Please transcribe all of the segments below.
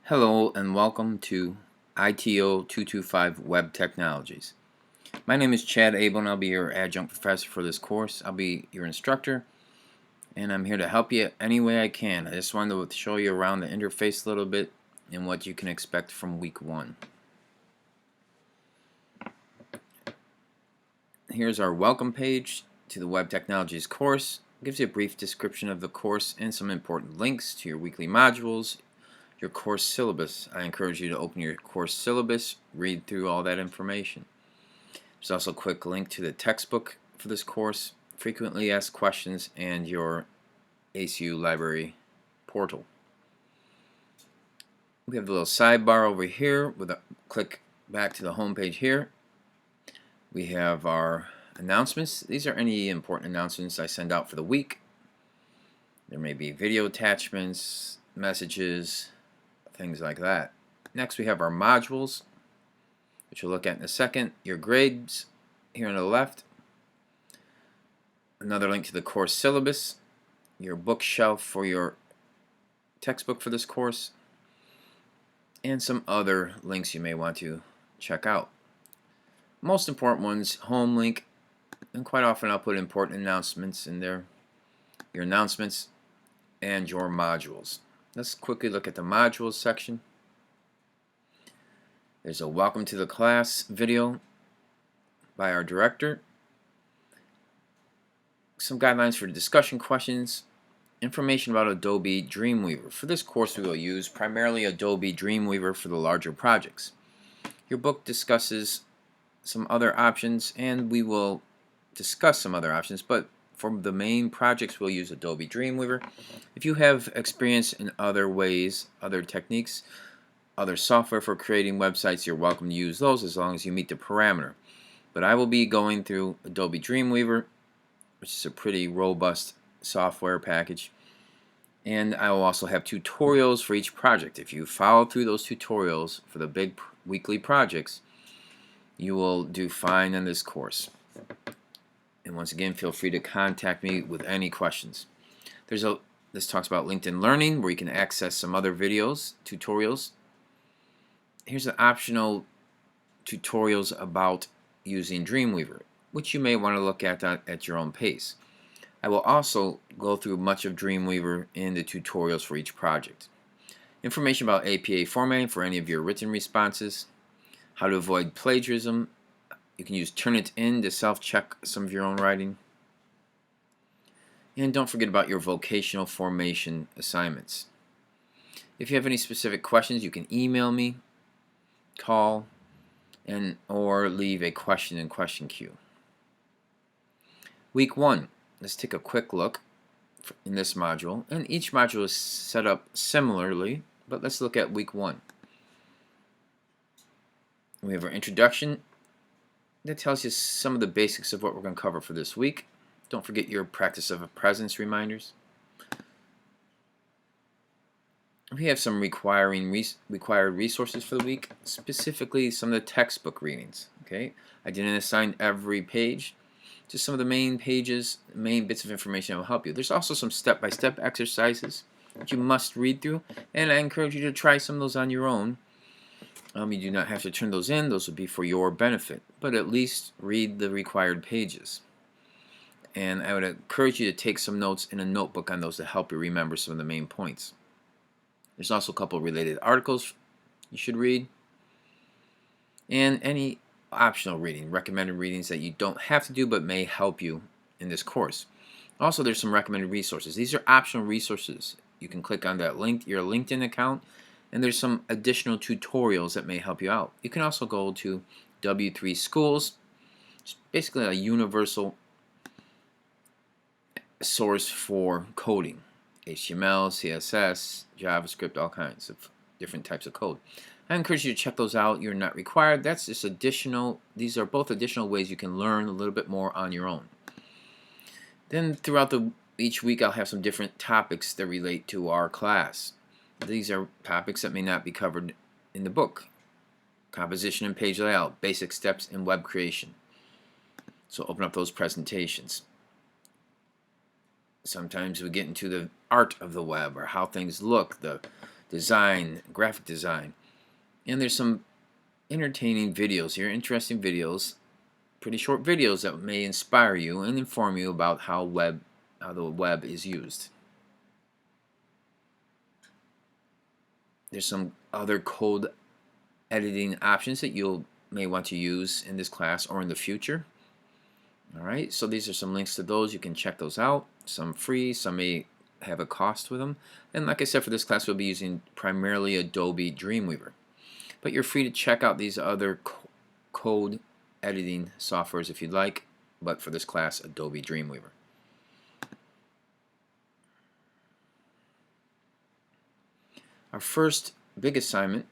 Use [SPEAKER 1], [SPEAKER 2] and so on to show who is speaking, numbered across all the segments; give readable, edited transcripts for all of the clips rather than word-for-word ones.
[SPEAKER 1] Hello and welcome to ITO 225 Web Technologies. My name is Chad Abel and I'll be your adjunct professor for this course. I'll be your instructor and I'm here to help you any way I can. I just wanted to show you around the interface a little bit and what you can expect from week 1. Here's our welcome page to the Web Technologies course. It gives you a brief description of the course and some important links to your weekly modules, your course syllabus. I encourage you to open your course syllabus, read through all that information. There's also a quick link to the textbook for this course, frequently asked questions, and your ACU library portal. We have the little sidebar over here with a click back to the home page here. We have our announcements. These are any important announcements I send out for the week. There may be video attachments, messages, things like that. Next we have our modules, which we'll look at in a second. Your grades here on the left. Another link to the course syllabus. Your bookshelf for your textbook for this course. And some other links you may want to check out. Most important ones, home link, and quite often I'll put important announcements in there. Your announcements and your modules. Let's quickly look at the modules section. There's a welcome to the class video by our director. Some guidelines for discussion questions. Information about Adobe Dreamweaver. For this course we will use primarily Adobe Dreamweaver for the larger projects. Your book discusses some other options and we will discuss some other options, but for the main projects we'll use Adobe Dreamweaver. If you have experience in other ways, other techniques, other software for creating websites, you're welcome to use those as long as you meet the parameter. But I will be going through Adobe Dreamweaver, which is a pretty robust software package, and I will also have tutorials for each project. If you follow through those tutorials for the big weekly projects, you will do fine in this course. And once again, feel free to contact me with any questions. This talks about LinkedIn Learning, where you can access some other videos, tutorials. Here's an optional tutorials about using Dreamweaver, which you may want to look at your own pace. I will also go through much of Dreamweaver in the tutorials for each project. Information about APA formatting for any of your written responses, how to avoid plagiarism. You can use Turnitin to self-check some of your own writing. And don't forget about your vocational formation assignments. If you have any specific questions, you can email me, call, or leave a question in question queue. Week 1. Let's take a quick look in this module. And each module is set up similarly, but let's look at week 1. We have our introduction. That tells you some of the basics of what we're going to cover for this week. Don't forget your practice of presence reminders. We have some required resources for the week, specifically some of the textbook readings. Okay, I didn't assign every page, just some of the main pages, main bits of information that will help you. There's also some step-by-step exercises that you must read through, and I encourage you to try some of those on your own. You do not have to turn those in. Those would be for your benefit, but at least read the required pages. And I would encourage you to take some notes in a notebook on those to help you remember some of the main points. There's also a couple of related articles you should read, and any optional reading, recommended readings that you don't have to do but may help you in this course. Also, there's some recommended resources. These are optional resources. You can click on that link, your LinkedIn account, and there's some additional tutorials that may help you out. You can also go to W3 Schools. It's basically a universal source for coding. HTML, CSS, JavaScript, all kinds of different types of code. I encourage you to check those out. You're not required. That's just additional. These are both additional ways you can learn a little bit more on your own. Then throughout each week I'll have some different topics that relate to our class. These are topics that may not be covered in the book. Composition and page layout, basic steps in web creation. So open up those presentations. Sometimes we get into the art of the web, or how things look, the design, graphic design. And there's some entertaining videos here, interesting videos, pretty short videos that may inspire you and inform you about how the web is used. There's some other code editing options that you may want to use in this class or in the future. Alright, so these are some links to those. You can check those out. Some free, some may have a cost with them. And like I said, for this class we'll be using primarily Adobe Dreamweaver. But you're free to check out these other code editing softwares if you'd like. But for this class, Adobe Dreamweaver. Our first big assignment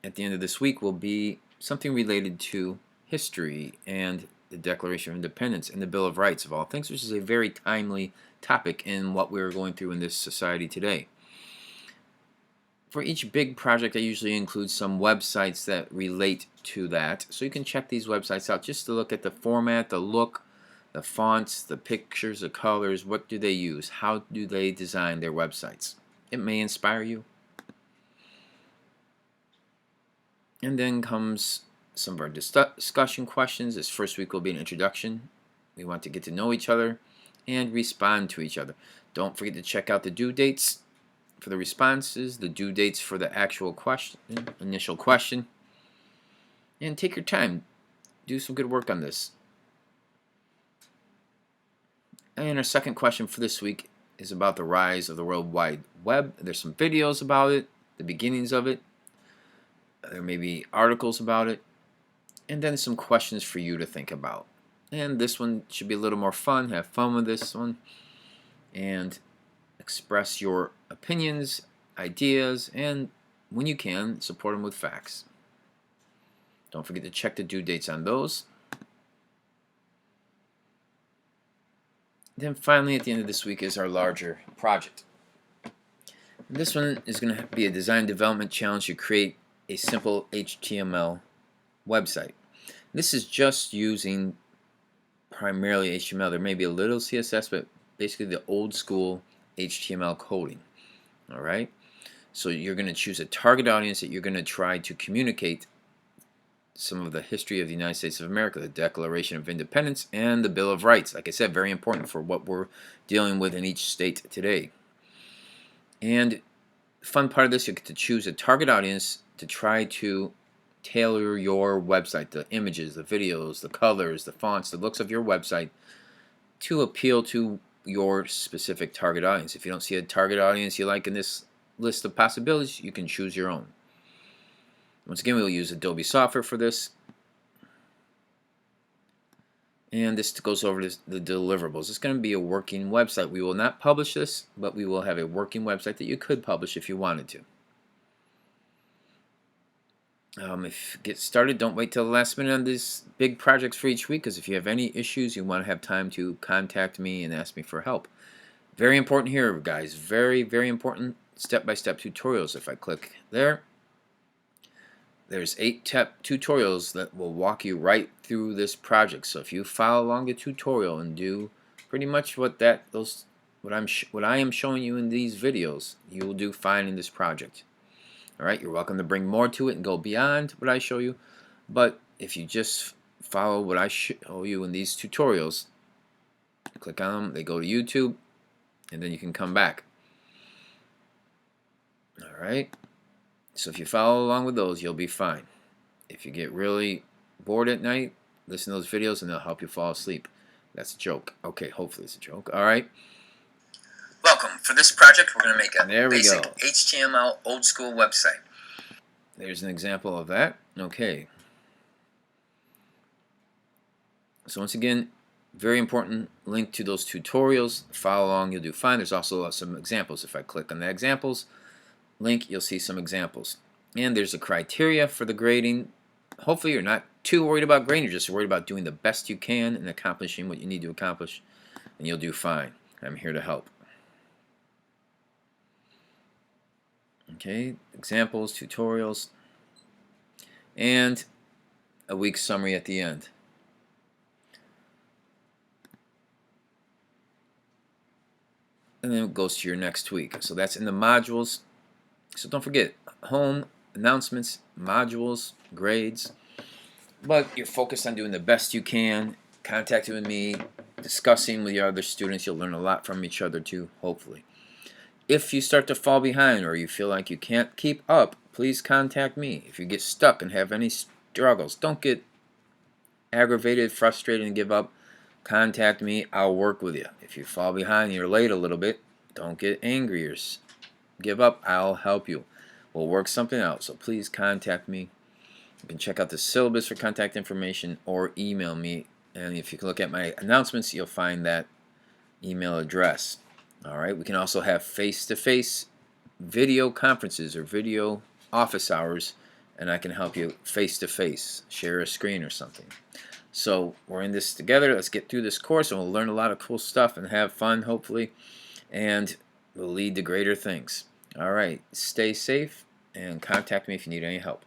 [SPEAKER 1] at the end of this week will be something related to history and the Declaration of Independence and the Bill of Rights of all things, which is a very timely topic in what we're going through in this society today. For each big project, I usually include some websites that relate to that, so you can check these websites out just to look at the format, the look, the fonts, the pictures, the colors. What do they use? How do they design their websites? It may inspire you. And then comes some of our discussion questions. This first week will be an introduction. We want to get to know each other and respond to each other. Don't forget to check out the due dates for the responses, the due dates for the actual question, initial question. And take your time. Do some good work on this. And our second question for this week is about the rise of the World Wide Web. There's some videos about it, the beginnings of it. There may be articles about it. And then some questions for you to think about. And this one should be a little more fun. Have fun with this one. And express your opinions, ideas, and when you can, support them with facts. Don't forget to check the due dates on those. Then finally, at the end of this week is our larger project. And this one is going to be a design development challenge to create a simple HTML website. This is just using primarily HTML. There may be a little CSS, but basically the old school HTML coding. Alright? So you're going to choose a target audience that you're going to try to communicate some of the history of the United States of America, the Declaration of Independence, and the Bill of Rights. Like I said, very important for what we're dealing with in each state today. And the fun part of this, you get to choose a target audience to try to tailor your website, the images, the videos, the colors, the fonts, the looks of your website to appeal to your specific target audience. If you don't see a target audience you like in this list of possibilities, you can choose your own. Once again, we'll use Adobe software for this. And this goes over the deliverables. It's going to be a working website. We will not publish this, but we will have a working website that you could publish if you wanted to. If you get started, don't wait till the last minute on these big projects for each week, because if you have any issues, you want to have time to contact me and ask me for help. Very important here, guys. Very, very important step-by-step tutorials. If I click there, there's 8 tutorials that will walk you right through this project. So if you follow along the tutorial and do pretty much what I am showing you in these videos, you will do fine in this project. Alright, you're welcome to bring more to it and go beyond what I show you, but if you just follow what I show you in these tutorials, click on them, they go to YouTube, and then you can come back. Alright, so if you follow along with those, you'll be fine. If you get really bored at night, listen to those videos and they'll help you fall asleep. That's a joke. Okay, hopefully it's a joke. Alright. Welcome. For this project, we're going to make a basic HTML old school website. There's an example of that. Okay. So once again, very important link to those tutorials. Follow along, you'll do fine. There's also some examples. If I click on the examples link, you'll see some examples. And there's a criteria for the grading. Hopefully you're not too worried about grading. You're just worried about doing the best you can and accomplishing what you need to accomplish. And you'll do fine. I'm here to help. Okay, examples, tutorials, and a week summary at the end. And then it goes to your next week. So that's in the modules. So don't forget, home, announcements, modules, grades. But you're focused on doing the best you can, contacting with me, discussing with your other students. You'll learn a lot from each other too, hopefully. If you start to fall behind or you feel like you can't keep up, please contact me. If you get stuck and have any struggles, don't get aggravated, frustrated, and give up. Contact me. I'll work with you. If you fall behind, you're late a little bit, don't get angry or give up. I'll help you. We'll work something out. So please contact me. You can check out the syllabus for contact information or email me. And if you can look at my announcements, you'll find that email address. Alright, we can also have face-to-face video conferences or video office hours, and I can help you face-to-face, share a screen or something. So we're in this together. Let's get through this course and we'll learn a lot of cool stuff and have fun, hopefully, and we'll lead to greater things. Alright, stay safe and contact me if you need any help.